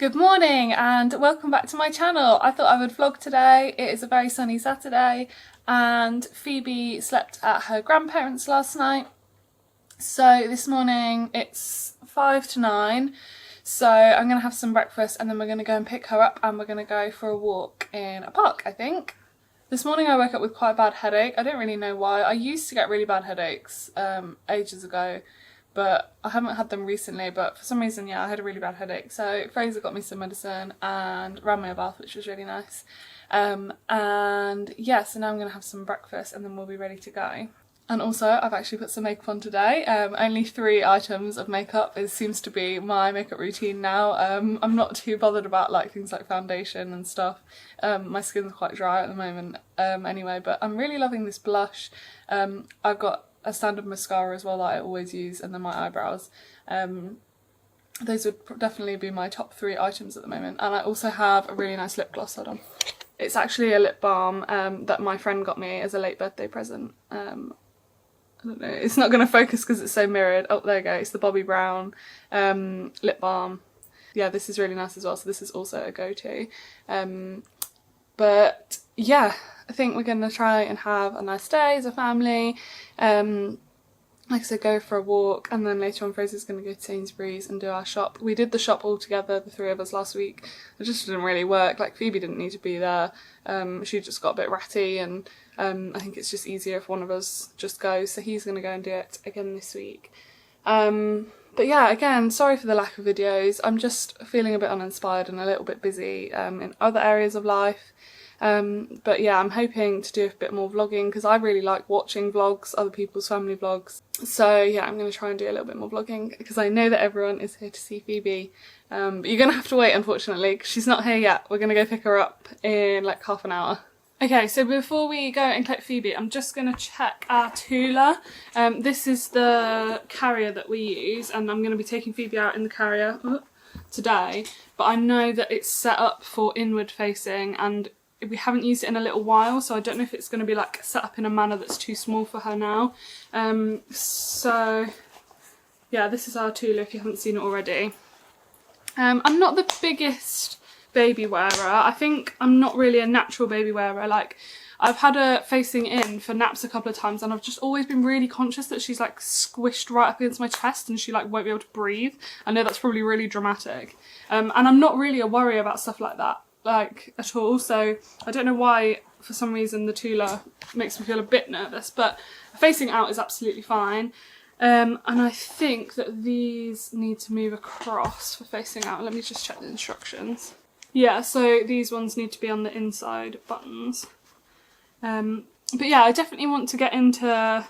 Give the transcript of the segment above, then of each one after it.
Good morning and welcome back to my channel. I thought I would vlog today. It is a very sunny Saturday and Phoebe slept at her grandparents last night. So this morning it's 5 to 9. So I'm going to have some breakfast and then we're going to go and pick her up and we're going to go for a walk in a park, I think. This morning I woke up with quite a bad headache. I don't really know why. I used to get really bad headaches ages ago. But I haven't had them recently, but for some reason, yeah, I had a really bad headache. So Fraser got me some medicine and ran me a bath, which was really nice. And yeah, so now I'm going to have some breakfast and then we'll be ready to go. And also, I've actually put some makeup on today. Only 3 items of makeup. It seems to be my makeup routine now. I'm not too bothered about like things like foundation and stuff. My skin's quite dry at the moment anyway, but I'm really loving this blush. I've got a standard mascara as well that I always use, and then my eyebrows. Those would definitely be my top 3 items at the moment. And I also have a really nice lip gloss. Hold on. It's actually a lip balm that my friend got me as a late birthday present. I don't know, it's not going to focus because it's so mirrored. Oh, there you go, it's the Bobbi Brown lip balm. Yeah, this is really nice as well, so this is also a go-to. But yeah, I think we're going to try and have a nice day as a family. Like I said, go for a walk, and then later on Fraser's going to go to Sainsbury's and do our shop. We did the shop all together, the 3 of us, last week. It just didn't really work. Like, Phoebe didn't need to be there. She just got a bit ratty, and I think it's just easier if one of us just goes. So he's going to go and do it again this week. But yeah, again, sorry for the lack of videos. I'm just feeling a bit uninspired and a little bit busy in other areas of life. But yeah, I'm hoping to do a bit more vlogging because I really like watching vlogs, other people's family vlogs. So yeah, I'm going to try and do a little bit more vlogging because I know that everyone is here to see Phoebe. But you're going to have to wait, unfortunately, because she's not here yet. We're going to go pick her up in like half an hour. Okay, so before we go and collect Phoebe, I'm just going to check our Tula. This is the carrier that we use, and I'm going to be taking Phoebe out in the carrier today. But I know that it's set up for inward facing, and we haven't used it in a little while, so I don't know if it's going to be like set up in a manner that's too small for her now. So yeah, this is our Tula if you haven't seen it already. I'm not the biggest baby wearer. I think I'm not really a natural baby wearer. Like, I've had her facing in for naps a couple of times and I've just always been really conscious that she's like squished right up against my chest and she like won't be able to breathe. I know that's probably really dramatic. And I'm not really a worry about stuff like that, like, at all. So I don't know why, for some reason, the Tula makes me feel a bit nervous, but facing out is absolutely fine. And I think that these need to move across for facing out. Let me just check the instructions. Yeah, so these ones need to be on the inside buttons. But yeah, I definitely want to get into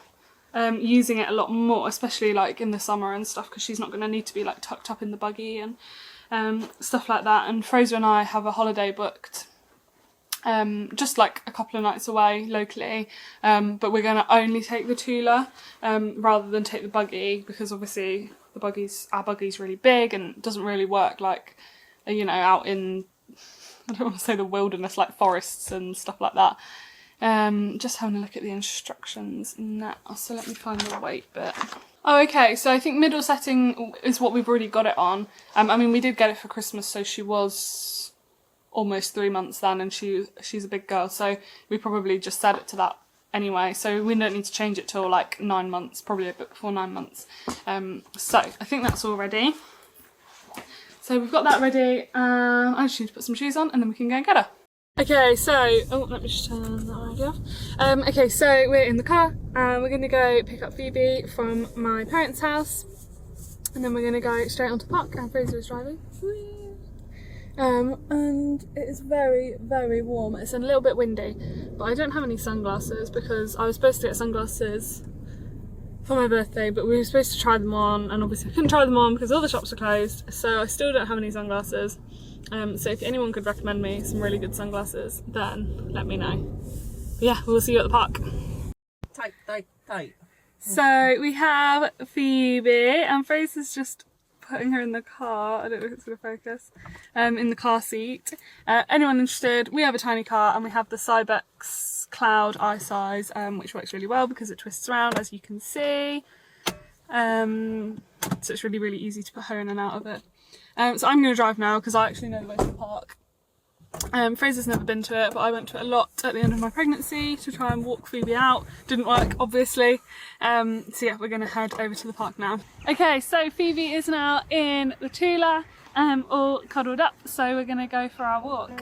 using it a lot more, especially like in the summer and stuff, because she's not going to need to be like tucked up in the buggy and stuff like that. And Fraser and I have a holiday booked just like a couple of nights away locally, but we're going to only take the Tula rather than take the buggy, because obviously our buggy's really big and it doesn't really work like, you know, out in, I don't want to say the wilderness, like forests and stuff like that. Just having a look at the instructions now, so let me find the weight bit. Oh, okay, so I think middle setting is what we've already got it on. I mean, we did get it for Christmas, so she was almost 3 months then, and she's a big girl, so we probably just set it to that anyway, so we don't need to change it till like 9 months, probably a bit before 9 months. So I think that's all ready. So we've got that ready. I just need to put some shoes on and then we can go and get her. Okay, so, oh, let me just turn that radio off. Okay, so we're in the car and we're going to go pick up Phoebe from my parents' house, and then we're going to go straight onto the park, and Fraser is driving. And it is very, very warm. It's a little bit windy, but I don't have any sunglasses because I was supposed to get sunglasses for my birthday, but we were supposed to try them on, and obviously I couldn't try them on because all the shops are closed, so I still don't have any sunglasses. So if anyone could recommend me some really good sunglasses, then let me know. But yeah, we'll see you at the park. Tight. So we have Phoebe, and Fraser's just putting her in the car. I don't know if it's going to focus. In the car seat. Anyone interested? We have a tiny car, and we have the Cybex Cloud eye size, which works really well because it twists around, as you can see. So it's really, really easy to put her in and out of it. So I'm going to drive now because I actually know the way to the park. Fraser's never been to it, but I went to it a lot at the end of my pregnancy to try and walk Phoebe out. Didn't work, obviously. So yeah, we're going to head over to the park now. Okay, so Phoebe is now in the Tula, all cuddled up, so we're going to go for our walk.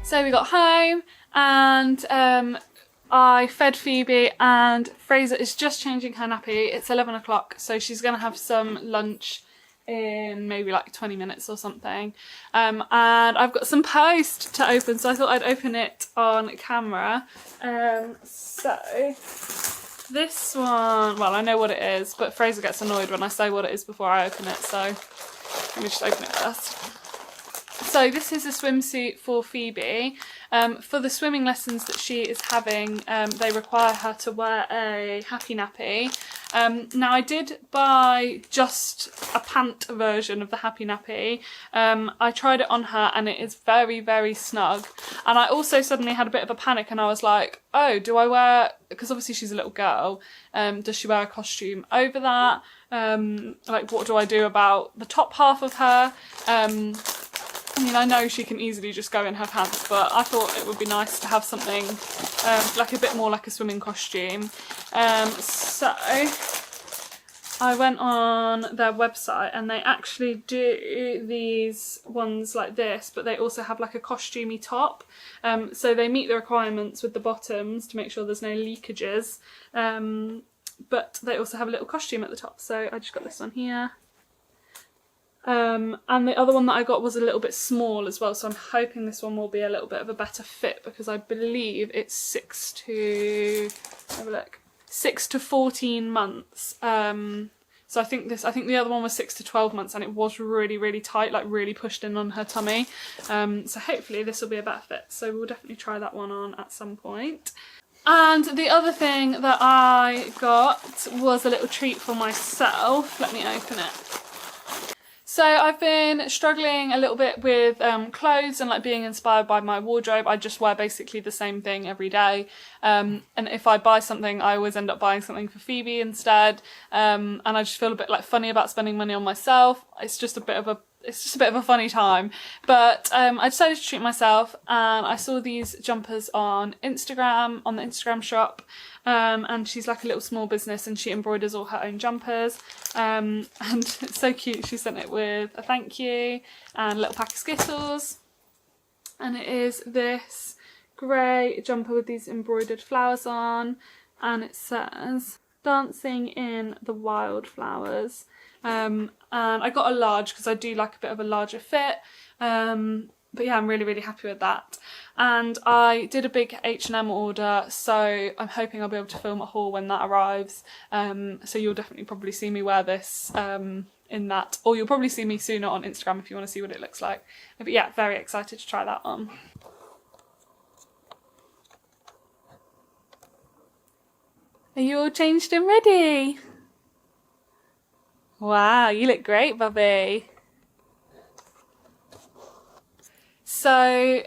So we got home and I fed Phoebe, and Fraser is just changing her nappy. It's 11 o'clock, so she's going to have some lunch in maybe like 20 minutes or something. And I've got some post to open, so I thought I'd open it on camera. So this one, well, I know what it is, but Fraser gets annoyed when I say what it is before I open it, so let me just open it first. So this is a swimsuit for Phoebe. For the swimming lessons that she is having, they require her to wear a happy nappy. Now I did buy just a pant version of the happy nappy. I tried it on her and it is very, very snug. And I also suddenly had a bit of a panic and I was like, oh, do I wear, because obviously she's a little girl, does she wear a costume over that? Like, what do I do about the top half of her? I mean, I know she can easily just go in her pants, but I thought it would be nice to have something like a bit more like a swimming costume. So I went on their website and they actually do these ones like this, but they also have like a costumey top. So they meet the requirements with the bottoms to make sure there's no leakages. But they also have a little costume at the top. So I just got this one here. And the other one that I got was a little bit small as well, so I'm hoping this one will be a little bit of a better fit because I believe it's 6 to 14 months. So I think the other one was 6 to 12 months and it was really, really tight, like really pushed in on her tummy. So hopefully this will be a better fit. So we'll definitely try that one on at some point. And the other thing that I got was a little treat for myself. Let me open it. So I've been struggling a little bit with clothes and like being inspired by my wardrobe. I just wear basically the same thing every day. And if I buy something, I always end up buying something for Phoebe instead. And I just feel a bit like funny about spending money on myself. It's just a bit of a funny time. But I decided to treat myself, and I saw these jumpers on Instagram, on the Instagram shop. And she's like a little small business and she embroiders all her own jumpers. And it's so cute. She sent it with a thank you and a little pack of Skittles. And it is this grey jumper with these embroidered flowers on. And it says, "Dancing in the Wildflowers." And I got a large because I do like a bit of a larger fit. But yeah, I'm really, really happy with that. And I did a big H&M order, so I'm hoping I'll be able to film a haul when that arrives. So you'll definitely probably see me wear this in that, or you'll probably see me sooner on Instagram if you want to see what it looks like. But yeah, very excited to try that on. Are you all changed and ready? Wow, you look great, Bubby. So,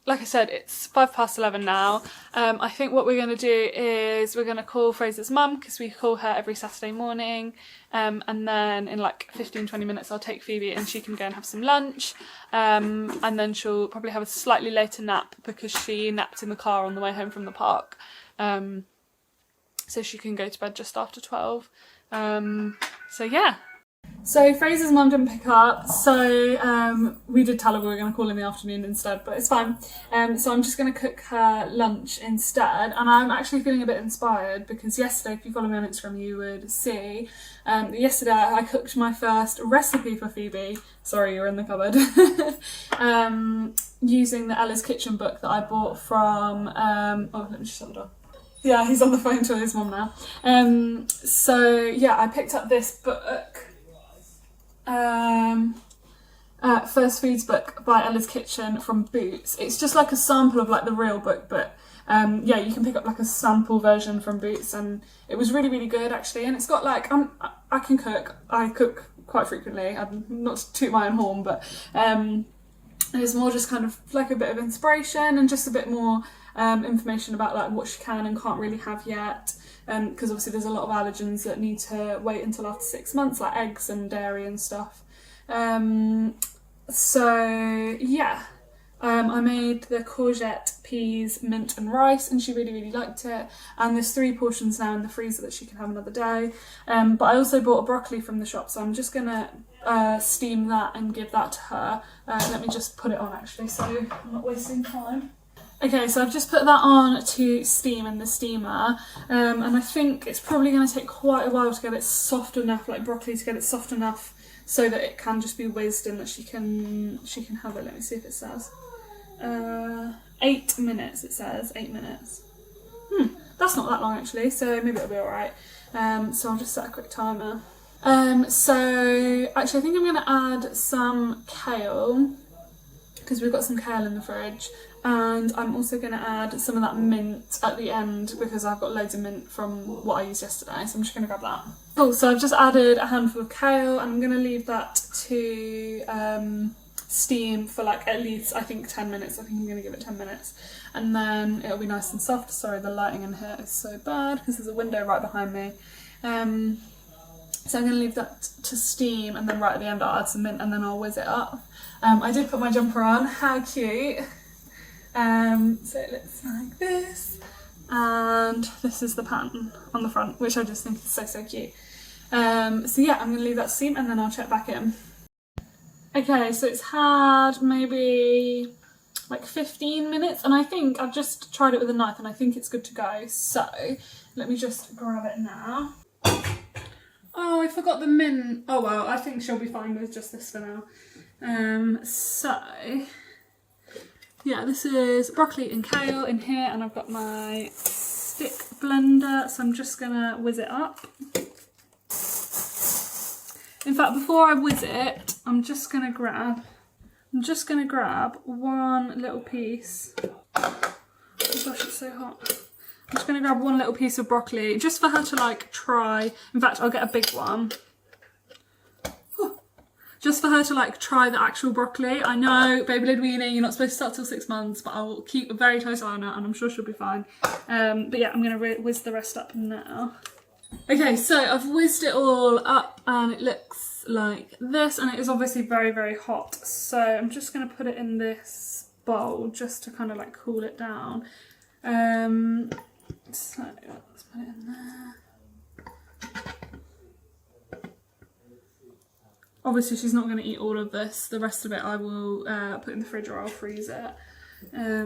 like I said, it's 11:05 now. I think what we're going to do is we're going to call Fraser's mum, because we call her every Saturday morning. And then in like 15-20 minutes I'll take Phoebe and she can go and have some lunch. And then she'll probably have a slightly later nap because she napped in the car on the way home from the park. So she can go to bed just after 12. So yeah. So Fraser's mum didn't pick up, so we did tell her we were going to call in the afternoon instead, but it's fine. So I'm just going to cook her lunch instead, and I'm actually feeling a bit inspired because yesterday, if you follow me on Instagram, you would see, yesterday I cooked my first recipe for Phoebe. Sorry, you're in the cupboard. Using the Ella's Kitchen book that I bought from, oh, let me just shut the door. Yeah, he's on the phone to his mum now. So yeah, I picked up this book. First Foods book by Ella's Kitchen from Boots. It's just like a sample of like the real book, but yeah, you can pick up like a sample version from Boots, and it was really, really good actually. And it's got like, I can cook. I cook quite frequently. I'm not to toot my own horn, but it's more just kind of like a bit of inspiration and just a bit more information about like what she can and can't really have yet. Because obviously there's a lot of allergens that need to wait until after 6 months, like eggs and dairy and stuff. So yeah, I made the courgette, peas, mint and rice, and she really, really liked it. And there's 3 portions now in the freezer that she can have another day. But I also bought a broccoli from the shop, so I'm just gonna steam that and give that to her. Let me just put it on actually, so I'm not wasting time. Okay, so I've just put that on to steam in the steamer, and I think it's probably going to take quite a while to get it soft enough, like broccoli, to get it soft enough so that it can just be whizzed and that she can have it. Let me see if it says 8 minutes. It says 8 minutes. That's not that long actually, so maybe it'll be alright. So I'll just set a quick timer. So actually I think I'm going to add some kale, because we've got some kale in the fridge, and I'm also going to add some of that mint at the end because I've got loads of mint from what I used yesterday, so I'm just going to grab that. Cool, so I've just added a handful of kale, and I'm going to leave that to steam for like at least, I think, 10 minutes. I think I'm going to give it 10 minutes, and then it'll be nice and soft. Sorry, the lighting in here is so bad because there's a window right behind me. So I'm going to leave that to steam, and then right at the end I'll add some mint and then I'll whiz it up. I did put my jumper on, how cute. So it looks like this, and this is the pattern on the front, which I just think is so, so cute. So yeah, I'm going to leave that to steam and then I'll check back in. Okay, so it's had maybe like 15 minutes, and I think I've just tried it with a knife and I think it's good to go. So let me just grab it now. Oh, I forgot the mint. Oh well, I think she'll be fine with just this for now. So yeah, this is broccoli and kale in here, and I've got my stick blender, so I'm just gonna whiz it up. In fact, before I whiz it, I'm just gonna grab one little piece. Oh gosh, it's so hot. I'm just gonna grab one little piece of broccoli just for her to like try. In fact, I'll get a big one. just for her to like try the actual broccoli. I know, baby led weaning, you're not supposed to start till 6 months, but I will keep a very close eye on her and I'm sure she'll be fine. But yeah, I'm gonna whiz the rest up now. Okay, so I've whizzed it all up and it looks like this, and it is obviously very, very hot. So I'm just gonna put it in this bowl just to kind of like cool it down. So let's put it in there. Obviously she's not going to eat all of this. The rest of it I will put in the fridge or I'll freeze it. But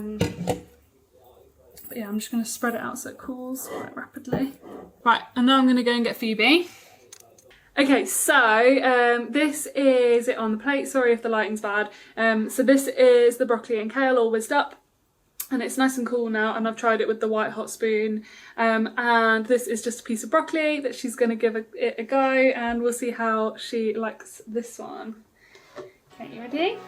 yeah, I'm just going to spread it out so it cools quite rapidly. Right, and now I'm going to go and get Phoebe. Okay, so this is it on the plate. Sorry if the lighting's bad. So this is the broccoli and kale all whizzed up. And it's nice and cool now, and I've tried it with the white hot spoon. And this is just a piece of broccoli that she's going to give it a go, and we'll see how she likes this one. Okay, you ready?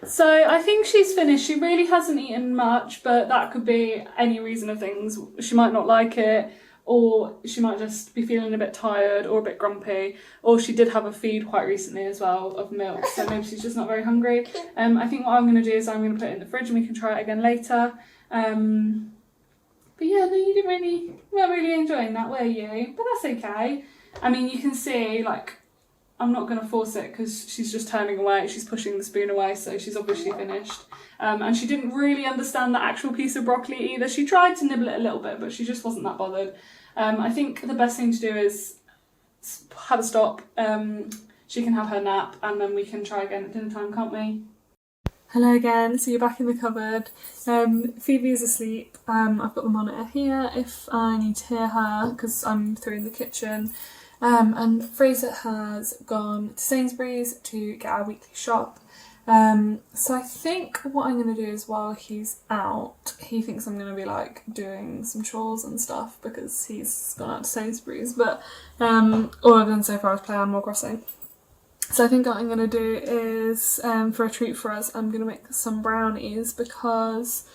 So I think she's finished. She really hasn't eaten much, but that could be any reason of things. She might not like it, or she might just be feeling a bit tired or a bit grumpy, or she did have a feed quite recently as well of milk, so maybe she's just not very hungry. I think what I'm going to do is I'm going to put it in the fridge and we can try it again later. But yeah, no, you weren't really enjoying that, were you? But that's okay. I mean, you can see, like, I'm not going to force it because she's just turning away, she's pushing the spoon away, so she's obviously finished. And she didn't really understand the actual piece of broccoli either. She tried to nibble it a little bit, but she just wasn't that bothered. I think the best thing to do is have a stop. She can have her nap and then we can try again at dinner time, can't we? Hello again, so you're back in the cupboard. Phoebe is asleep. I've got the monitor here if I need to hear her because I'm through in the kitchen. And Fraser has gone to Sainsbury's to get our weekly shop. So I think what I'm going to do is while he's out, he thinks I'm going to be like doing some chores and stuff because he's gone out to Sainsbury's, but all I've done so far is play Animal Crossing. So I think what I'm going to do is, for a treat for us, I'm going to make some brownies because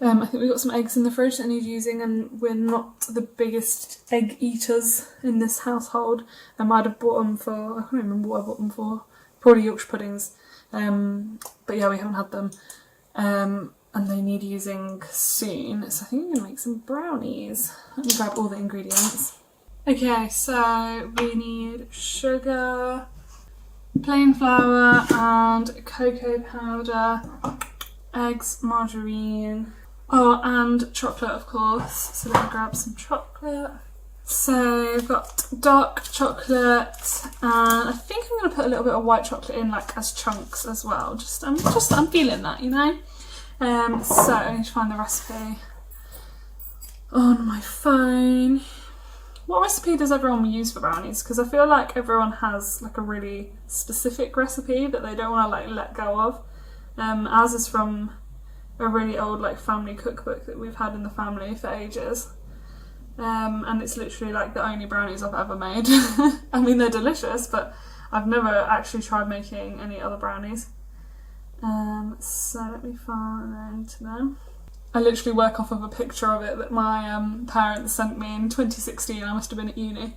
I think we've got some eggs in the fridge that need using and we're not the biggest egg eaters in this household. I might have bought them for, I can't remember what I bought them for, probably Yorkshire puddings. But yeah, we haven't had them. And they need using soon. So I think I'm going to make some brownies. Let me grab all the ingredients. Okay, so we need sugar, plain flour and cocoa powder, eggs, margarine, and chocolate of course. So let me grab some chocolate. So I've got dark chocolate and I think I'm going to put a little bit of white chocolate in like as chunks as well. I'm feeling that, you know. So I need to find the recipe on my phone. What recipe does everyone use for brownies? Because I feel like everyone has like a really specific recipe that they don't want to like let go of. Ours is from a really old like family cookbook that we've had in the family for ages. And it's literally like the only brownies I've ever made. I mean, they're delicious, but I've never actually tried making any other brownies. So let me find them. I literally work off of a picture of it that my parents sent me in 2016. I must have been at uni.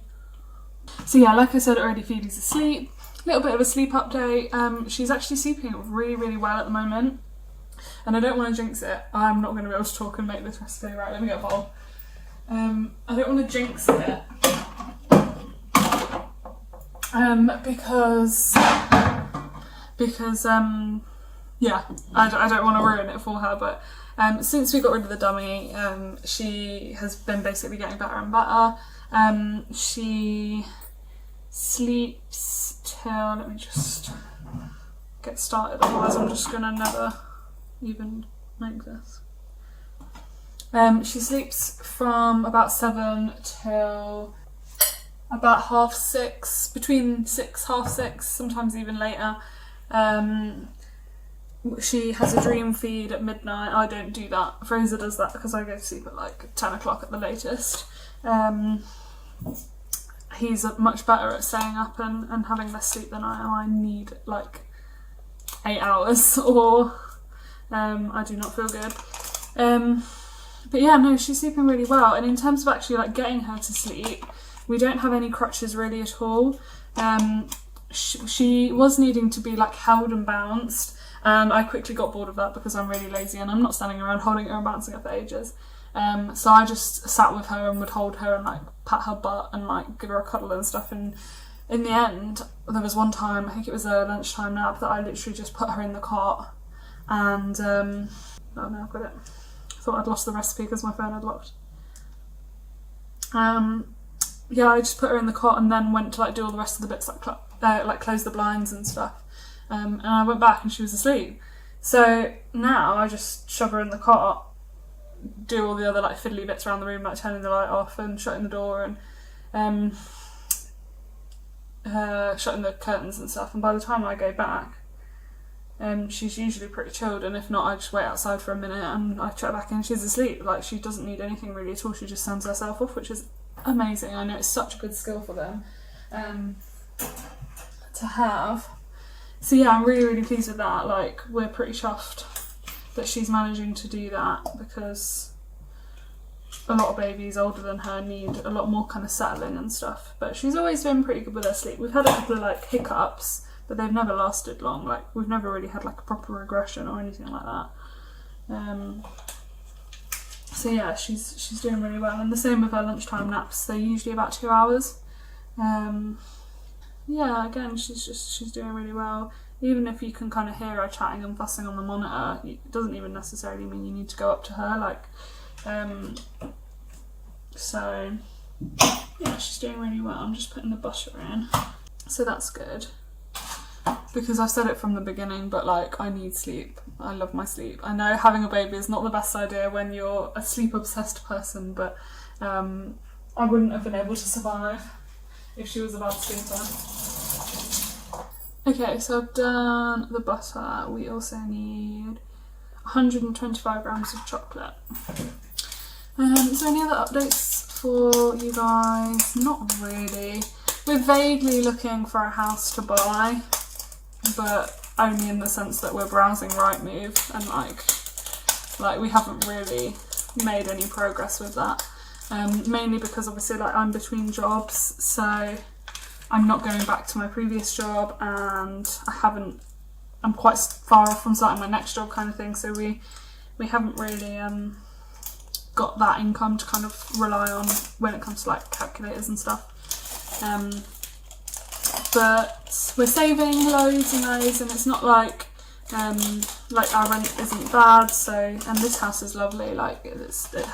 So yeah, like I said already, Phoebe's asleep. A little bit of a sleep update. She's actually sleeping really, really well at the moment. And I don't want to jinx it. I'm not going to be able to talk and make this recipe. Right, let me get a bowl. I don't want to jinx it. because yeah, I don't want to ruin it for her, but since we got rid of the dummy, she has been basically getting better and better. She sleeps till, let me just get started, otherwise I'm just gonna never even make this. She sleeps from about 7 till about 6:30, between 6, 6:30, sometimes even later. She has a dream feed at midnight. I don't do that. Fraser does that because I go to sleep at like 10 o'clock at the latest. He's much better at staying up and having less sleep than I am. I need like 8 hours or I do not feel good. But yeah, no, she's sleeping really well. And in terms of actually like getting her to sleep, we don't have any crutches really at all. She was needing to be like held and bounced, and I quickly got bored of that because I'm really lazy and I'm not standing around holding her and bouncing her for ages. So I just sat with her and would hold her and like pat her butt and like give her a cuddle and stuff. And in the end, there was one time, I think it was a lunchtime nap, that I literally just put her in the cot and oh no, I've got it. I thought I'd lost the recipe because my phone had locked. Yeah, I just put her in the cot and then went to like do all the rest of the bits, like close the blinds and stuff. And I went back and she was asleep. So now I just shove her in the cot, do all the other like fiddly bits around the room, like turning the light off and shutting the door and shutting the curtains and stuff. And by the time I go back, she's usually pretty chilled, and if not, I just wait outside for a minute and I check back in and she's asleep. Like, she doesn't need anything really at all. She just sends herself off, which is amazing. I know it's such a good skill for them to have. So yeah, I'm really, really pleased with that. Like, we're pretty chuffed that she's managing to do that, because a lot of babies older than her need a lot more kind of settling and stuff. But she's always been pretty good with her sleep. We've had a couple of like hiccups, but they've never lasted long. Like, we've never really had like a proper regression or anything like that. So yeah, she's doing really well. And the same with her lunchtime naps. They're usually about 2 hours. Yeah, again, she's doing really well. Even if you can kind of hear her chatting and fussing on the monitor, it doesn't even necessarily mean you need to go up to her. Like, so yeah, she's doing really well. I'm just putting the butter in, so that's good. Because I've said it from the beginning, but like, I need sleep. I love my sleep. I know having a baby is not the best idea when you're a sleep obsessed person, but I wouldn't have been able to survive if she was about to sleep. Okay, so I've done the butter. We also need 125 grams of chocolate. Is there any other updates for you guys? Not really. We're vaguely looking for a house to buy, but only in the sense that we're browsing Rightmove, and like we haven't really made any progress with that. Mainly because obviously like I'm between jobs, so I'm not going back to my previous job, and I'm quite far off from starting my next job kind of thing, so we haven't really got that income to kind of rely on when it comes to like calculators and stuff. But we're saving loads and loads, and it's not like our rent isn't bad, so, and this house is lovely, like it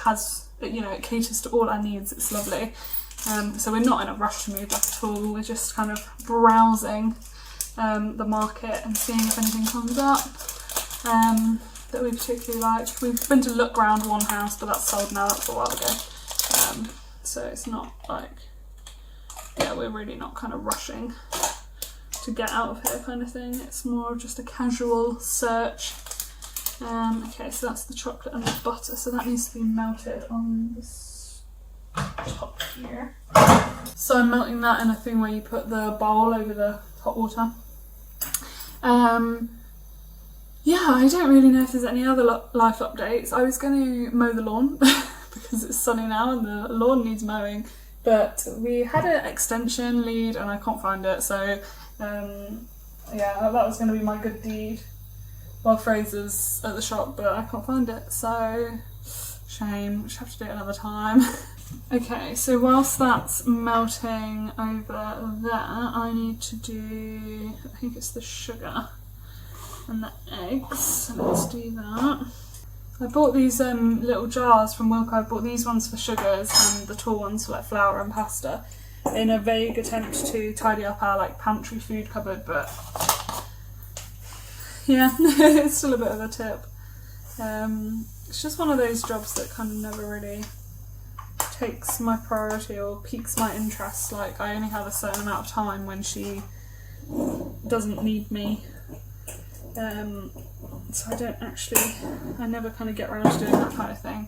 has, you know, it caters to all our needs, it's lovely. So we're not in a rush to move back at all. We're just kind of browsing the market and seeing if anything comes up that we particularly like. We've been to look round one house, but that's sold now, that's a while ago. So it's not like, yeah, we're really not kind of rushing to get out of here kind of thing. It's more of just a casual search. Okay, so that's the chocolate and the butter, so that needs to be melted on this top here. So I'm melting that in a thing where you put the bowl over the hot water. Yeah, I don't really know if there's any other life updates. I was going to mow the lawn because it's sunny now and the lawn needs mowing, but we had an extension lead and I can't find it, so yeah, that was going to be my good deed while Fraser's at the shop, but I can't find it, so shame. Just have to do it another time. Okay, so whilst that's melting over there, I need to do, I think it's the sugar. and the eggs. So let's do that. I bought these little jars from Wilko. I bought these ones for sugars and the tall ones for like flour and pasta, in a vague attempt to tidy up our like pantry food cupboard, but yeah, it's still a bit of a tip. It's just one of those jobs that kind of never really takes my priority or piques my interest. Like, I only have a certain amount of time when she doesn't need me, so I never kind of get around to doing that kind of thing.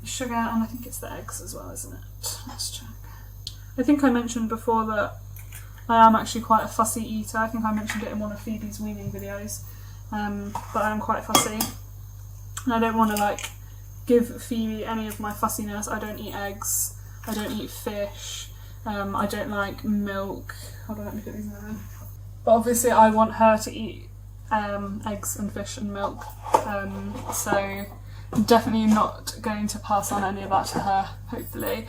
Sugar, and I think it's the eggs as well, isn't it? Let's check. I think I mentioned before that I am actually quite a fussy eater. I think I mentioned it in one of Phoebe's weaning videos, but I am quite fussy, and I don't want to like give Phoebe any of my fussiness. I don't eat eggs, I don't eat fish, I don't like milk. Hold on, let me put these in there. But obviously I want her to eat eggs and fish and milk, so I'm definitely not going to pass on any of that to her, hopefully.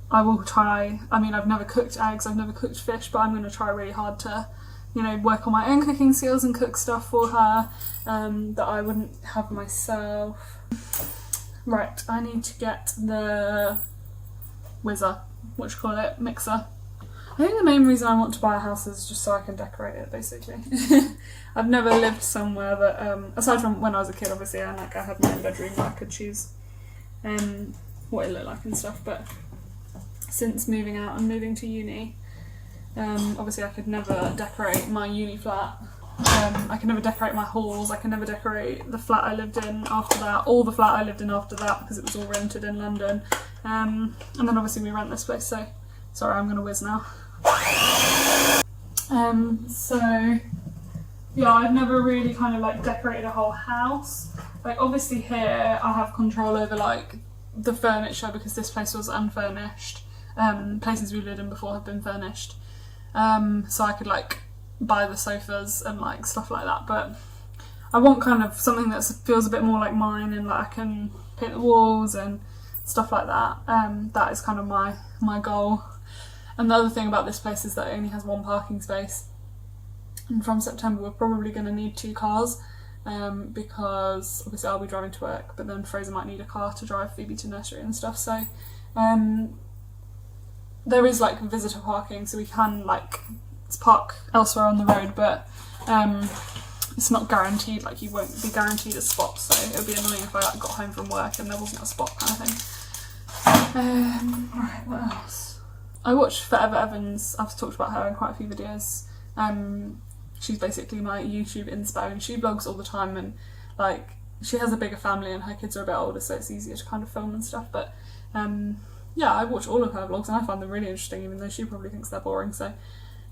I will try, I mean, I've never cooked eggs, I've never cooked fish, but I'm going to try really hard to, you know, work on my own cooking skills and cook stuff for her that I wouldn't have myself. Right, I need to get the whizzer, what do you call it, mixer. I think the main reason I want to buy a house is just so I can decorate it, basically. I've never lived somewhere that, aside from when I was a kid, obviously, and like I had my own bedroom where I could choose what it looked like and stuff, but since moving out and moving to uni, obviously I could never decorate my uni flat. I could never decorate my halls, I could never decorate the flat I lived in after that, or the flat I lived in after that, because it was all rented in London. And then obviously we rent this place, so sorry, I'm gonna whiz now. So yeah, I've never really kind of like decorated a whole house. Like obviously here I have control over like the furniture because this place was unfurnished. Places we lived in before have been furnished. So I could like buy the sofas and like stuff like that, but I want kind of something that feels a bit more like mine, and like I can paint the walls and stuff like that. That is kind of my goal. And the other thing about this place is that it only has one parking space, and from September we're probably going to need 2 cars, because obviously I'll be driving to work, but then Fraser might need a car to drive Phoebe to nursery and stuff, so there is like visitor parking, so we can like park elsewhere on the road, but it's not guaranteed, like you won't be guaranteed a spot, so it would be annoying if I like got home from work and there wasn't a spot kind of thing. Right, what else? I watched Forever Evans. I've talked about her in quite a few videos. She's basically my YouTube inspo, and she vlogs all the time, and like she has a bigger family and her kids are a bit older, so it's easier to kind of film and stuff, but yeah, I watch all of her vlogs and I find them really interesting, even though she probably thinks they're boring, so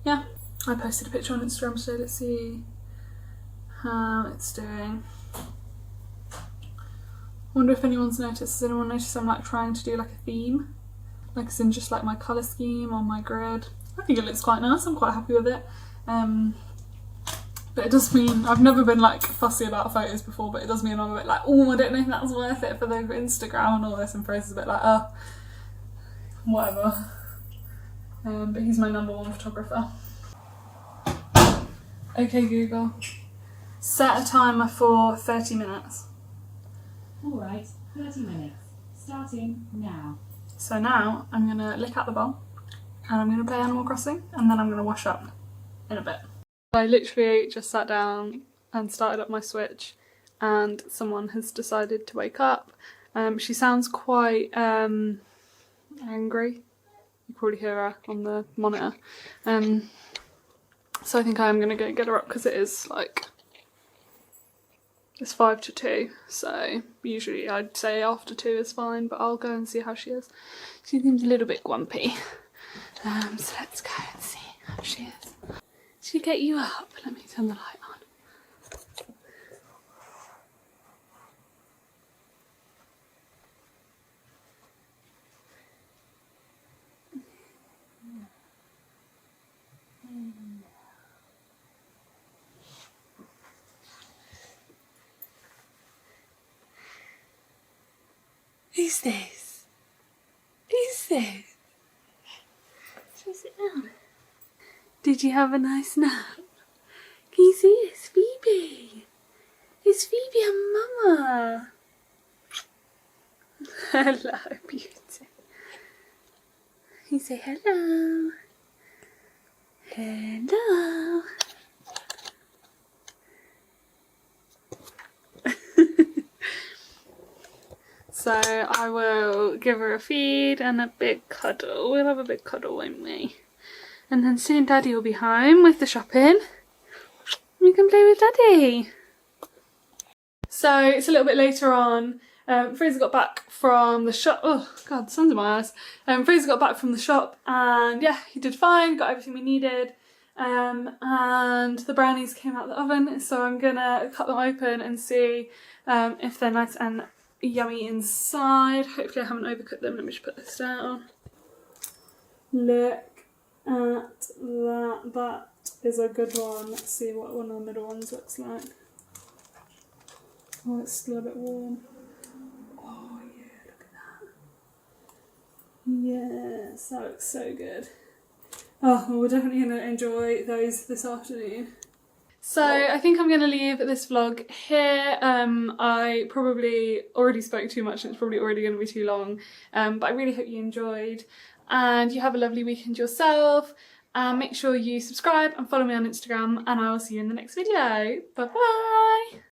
yeah. I posted a picture on Instagram today, let's see how it's doing. Wonder if anyone's noticed. Has anyone noticed I'm like trying to do like a theme? Like as in just like my colour scheme on my grid. I think it looks quite nice, I'm quite happy with it. But it does mean, I've never been like fussy about photos before, but it does mean I'm a bit like, oh, I don't know if that's worth it for the Instagram and all this, and Fraser's a bit like, oh, whatever. But he's my #1 photographer. Okay Google, set a timer for 30 minutes. Alright, 30 minutes. Starting now. So now I'm going to lick out the bowl and I'm going to play Animal Crossing, and then I'm going to wash up in a bit. I literally just sat down and started up my Switch, and someone has decided to wake up. She sounds quite angry. You probably hear her on the monitor. So I think I am going to go get her up, because it is like, it's 5 to 2, so usually I'd say after 2 is fine, but I'll go and see how she is. She seems a little bit grumpy. So let's go and see how she is. Should we get you up? Let me turn the light on. Who's this? Who's this? Shall we sit down? Did you have a nice nap? Can you see? It's Phoebe. It's Phoebe and Mama. Hello, beauty. You say hello. Hello. So I will give her a feed and a big cuddle. We'll have a big cuddle, won't we? And then soon Daddy will be home with the shopping. We can play with Daddy. So it's a little bit later on. Fraser got back from the shop. Oh God, the sun's in my eyes. Fraser got back from the shop and yeah, he did fine, got everything we needed. And the brownies came out of the oven, so I'm gonna cut them open and see if they're nice and yummy inside. Hopefully I haven't overcooked them. Let me just put this down. Look at that. That is a good one. Let's see what one of the middle ones looks like. Oh, it's still a bit warm. Oh yeah, look at that. Yes, that looks so good. Oh, well, we're definitely going to enjoy those this afternoon. So I think I'm going to leave this vlog here. I probably already spoke too much and it's probably already going to be too long. But I really hope you enjoyed and you have a lovely weekend yourself. Make sure you subscribe and follow me on Instagram and I will see you in the next video. Bye bye!